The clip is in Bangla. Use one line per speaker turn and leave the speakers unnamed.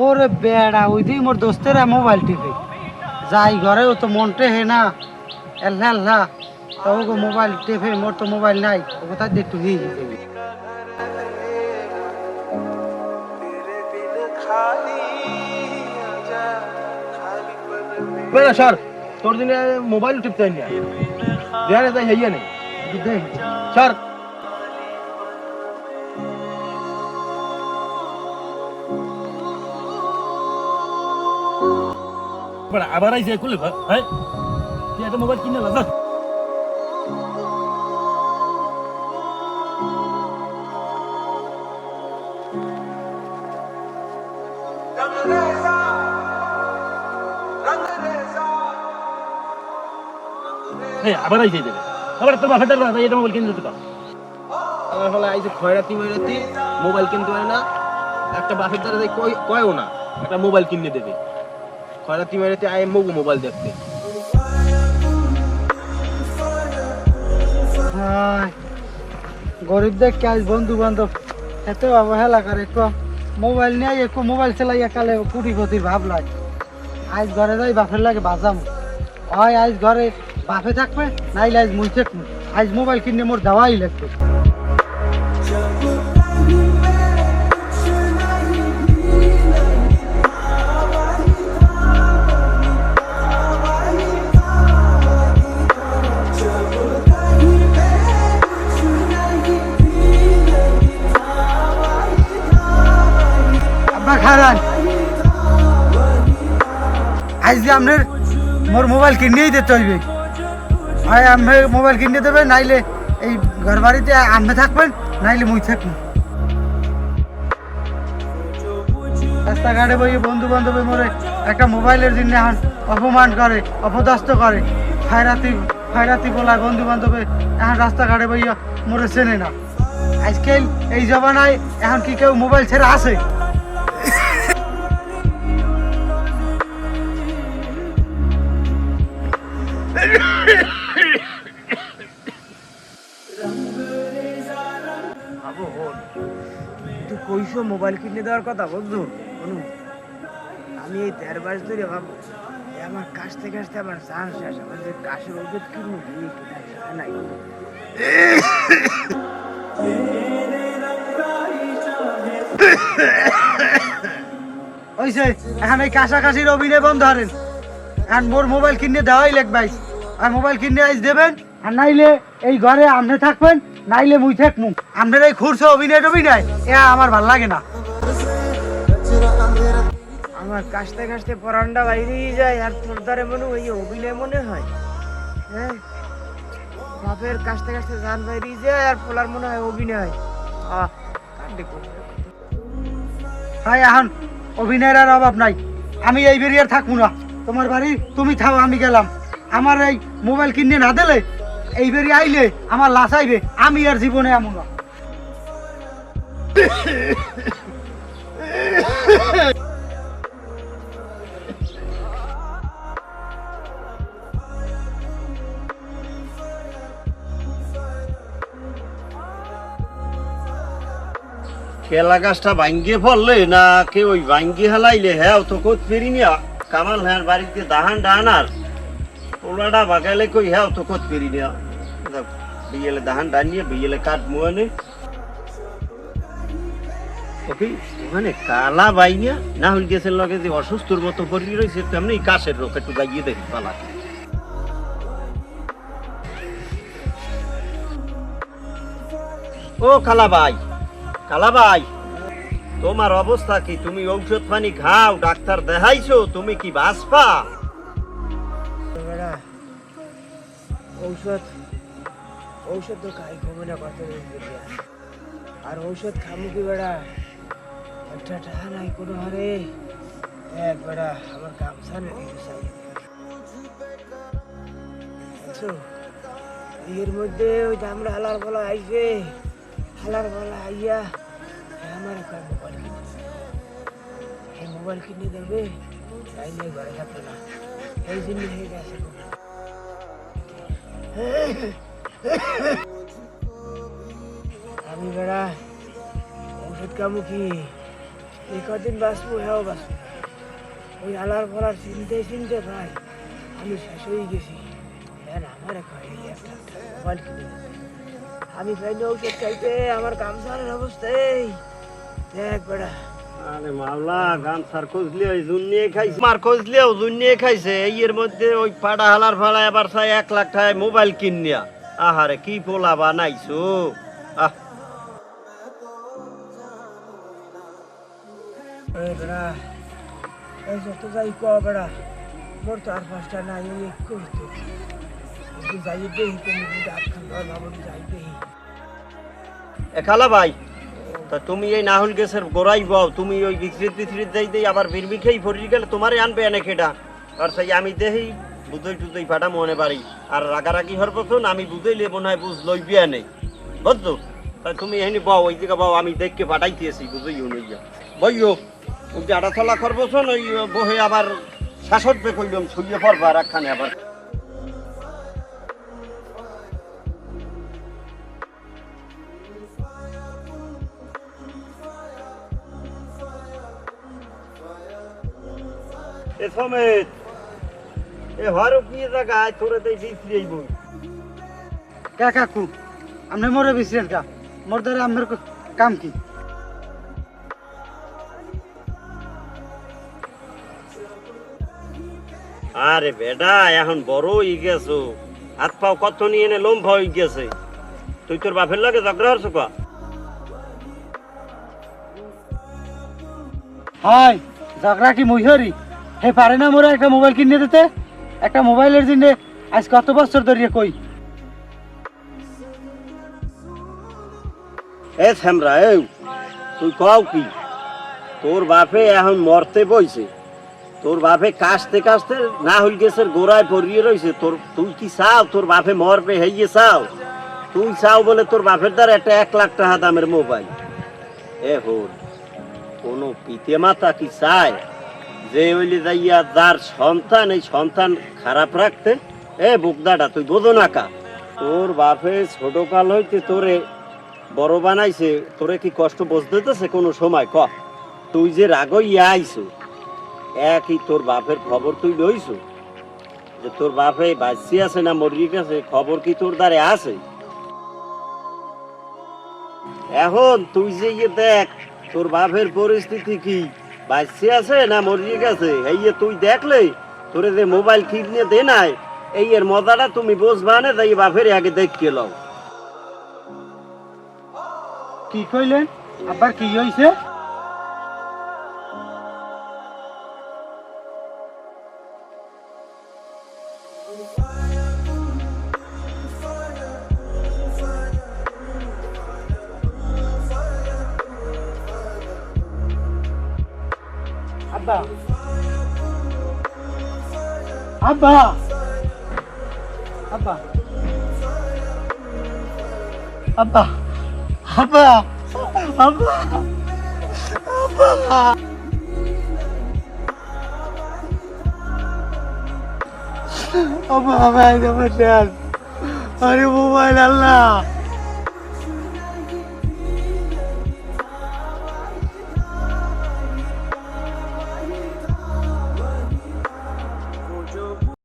ওরে বেড়া ওই দিই মোর দোস্তেরা মোবাইল টিপে যাই ঘরে ও তো মনটে হে না এল্লা এল্লা তো ওগো মোবাইল টিপে মোর তো মোবাইল নাই ও কোথায় দিয়ে একটু হয়ে যেতে
বেড়া স্যার তোর দিনে মোবাইল টিপতে না দেয়ারে তাই হইয়া নেই
দেখ
স্যার আবার আইসে খুলে হ্যাঁ তুই একটা মোবাইল কিনে না আবার আইসে দেবে আবার তোর বাপের এটা মোবাইল কিনে দিতে পার আমার ফলে আইসে খয়রাতি ময়রাতি মোবাইল কিনতে পারে না একটা বাপের দ্বারা কয়ও না একটা মোবাইল কিনে দেবে খয়রাতি ময়রাতি আয় মগু মোবাইল দেখতে
গরিবদের কাজ বন্ধু বান্ধব এত অবহেলা করে একটু মোবাইল নিয়ে একটু মোবাইল চালাইয়া কালে কুটিপতির ভাব লাগে আজ ঘরে যাই বাপের লাগে বাজাম হয় আজ ঘরে বাপে থাকবে নাইলে আজ মুই থাকবো আজ মোবাইল কিনে মোর দেওয়াই লাগবে খারান আজ যে আপনার মোর মোবাইল কিনেই দিতে হইবে হয় আপনি মোবাইল কিনে দেবে নাইলে এই ঘর বাড়িতে আপনি থাকবেন নাইলে মুই থাকবো রাস্তাঘাটে বই বন্ধু বান্ধবে মোরে একটা মোবাইলের জন্য এখন অপমান করে অপদস্থ করে ফায়রাতি বলায় বন্ধু বান্ধবে এখন রাস্তাঘাটে বইয়া মোরে চেনে না আজকাল এই জমানায় এখন কি কেউ মোবাইল ছেড়ে আসে
তুই কইছো মোবাইল কিনে দেওয়ার কথা বুঝছো অনু আমি এই 13 মাস ধরে ভাবো আমার কাশতে কাশতে আমার চান্স শেষ আমার যে কাশের ওষুধ কিনবো নাই
ওইসে এখন এই কাশাকাশির অভিনয় বন্ধ হারেন এখন মোর মোবাইল কিনে দেওয়াই লাগবে আর মোবাইল কিনে আইস দেবেন আর নাইলে এই ঘরে আপনি থাকবেন নাইলে মুই থাকবো আপনার এই খুরসো অভিনয় এ আমার ভাল লাগে না
আমার কাশতে কাশতে পরান্ডা বাইরেই যায় আর তোর দ্বারে মনে ওই অভিনয় মনে হয় হ্যাঁ বাপের কাশতে কাশতে জান বাইরেই যায় আর পোলার মনে হয় অভিনয়
ভাই এখন অভিনয়ের আর অভাব নাই আমি এই বেরিয়ার থাকবো না তোমার বাড়ি তুমি থাও আমি গেলাম আমার এই মোবাইল কিনে না দিলে এই বেরি আইলে আমার লাচাইবে আমি আর জীবনে এমন না
কেলা গাছটা ভাঙ্গিয়ে পড়লে না কেউ ওই ভাঙ্গি হেলাইলে হ্যাঁ তো কোথ ফেরি নিয়া কামাল হ্যাঁ বাড়িতে দাহান ডাহানার ওলাটা বাগাইলে কই হ্যাঁ তো কোথ ফেরি নিয়া বিয়েলে দাহান ডান নিয়ে বিয়েলে কাঠ মুয়ানে ওকে ওখানে কালা বাইয়া না হইল গেছের লগে যে অসুস্থর মতো পড়ি রয়েছে তেমনি কাশের রোগ একটু জাগিয়ে দেখি পালা ও কালা ভাই তোমার অবস্থা কি তুমি ঔষধ পানি খাও ডাক্তার দেখাইছো তুমি কি বাঁচবা
ঔষধ তো খাই কমে না কত আর ঔষধ খামু কি বেড়া একটা টাকা নাই কোনো হারে এক বেড়া আমার গামছা নেই এর মধ্যে ওই আমরা হালার বলা আইছে হালার বলা আইয়া আমার মোবাইল কিনে দেবে তাই নিয়ে ঘরে থাকবে না এই জন্য হয়ে গেছে আমি বেড়া কামুখী এই কদিন বাঁচবো হ্যাঁ বাঁচবো ওই আলার ফলার চিনতে চিনতে ভাই আমি শেষ হয়ে গেছি আমার একটা মোবাইল কিনে দিতে। আমি পাইলে ঔষধ চাইতে আমার গামছার অবস্থায় দেখ বেড়া
আরে মাওলা গামছার খুঁজলে ওই জুনিয়ে খাইছে মার খুঁজলেও জুনিয়ে খাইছে এই এর মধ্যে ওই পাড়া হালার ফালা এবার চাই 1 লাখ টাকায় মোবাইল কিনিয়া আহারে কি পোলা বানাইছো আহ
বেড়া এই যত যাই ক বেড়া মোর তো আর পাঁচটা নাই ওই এক করতো যাই দেখি তুমি আটখান ভাবনি যাই দেখি
এখালা ভাই তা তুমি এই নাহুল গেছের গোড়াই বাও তুমি ওই বিক্রিত যাইতে আবার বিরবি খেয়ে ফরিয়ে গেলে তোমারে আনবে এনে খেটা আর সেই আমি দেখি বুঝই টুদই ফাটা মনে পারি আর রাগারাগি হর পছন আমি বুঝইলে মনে হয় বুঝ লইবি আনে বুঝছো তাই তুমি এখানে বাও ওই দিকে বাও আমি দেখকে পাঠাইতেছি বুঝই অনুইয়া বইও ওই যে আড়াতলা খরবছন ওই বহে আবার শাসবে কইলাম ছুঁয়ে পড়বা আর একখানে আবার এ সমেত এ হরো কি জায়গায় তোরে দেই বিছরিই বই
কা কাকু আপনি মরে বিছিলেন কা মোর দ্বারা আমার কাম কি
আরে বেটা এখন বড় হয়ে গেছো হাত পাও কত নিয়ে এনে লম্বা হয়ে গেছে তুই তোর বাপের লাগে ঝগড়া হচ্ছ কা
হয় ঝগড়া কি মুইহরি হে পারে না মোরে একটা মোবাইল কিনে দিতে একটা মোবাইলের জন্য আজ কত বছর ধরে কই
এ শ্যামরা এই তুই কও কি তোর বাপে এখন মরতে বইছে তোর বাপে কাশতে কাশতে না হইল গেছের গোড়ায় পড়িয়ে রইছে তোর তুই কি চাও তোর বাপে মরবে হইয়ে চাও তুই চাও বলে তোর বাপের দ্বারা একটা 1 লাখ টাকা দামের মোবাইল এ হোল কোনো পিতে মাতা কি চায় যে হইলে যাইয়া যার সন্তান এই সন্তান খারাপ রাখতে এ বুকদাটা তুই বোঝো না কা তোর বাপে ছোট কাল হইতে তোরে বড় বানাইছে তোরে কি কষ্ট বুঝতেছে কোনো সময় ক তুই যে রাগই আইছো একই তোর বাপের খবর তুই লইছো যে তোর বাপে বাঁচি আছে না মরিয়ে গেছে খবর কি তোর দ্বারে আছে এখন তুই যে ইয়ে দেখ তোর বাপের পরিস্থিতি কি বাঁচি আছে না মরিয়ে গেছে এই তুই দেখলে তোরে যে মোবাইল কিনে দে নাই এই এর মজাটা তুমি বুঝবা না তাই বাপের আগে দেখকে লও
কি কইলেন আবার কি হইছে আব্বা আব্বা আব্বা আব্বা আব্বা আব্বা আব্বা আব্বা ভাই আমার আরে মোবাইল আল্লাহ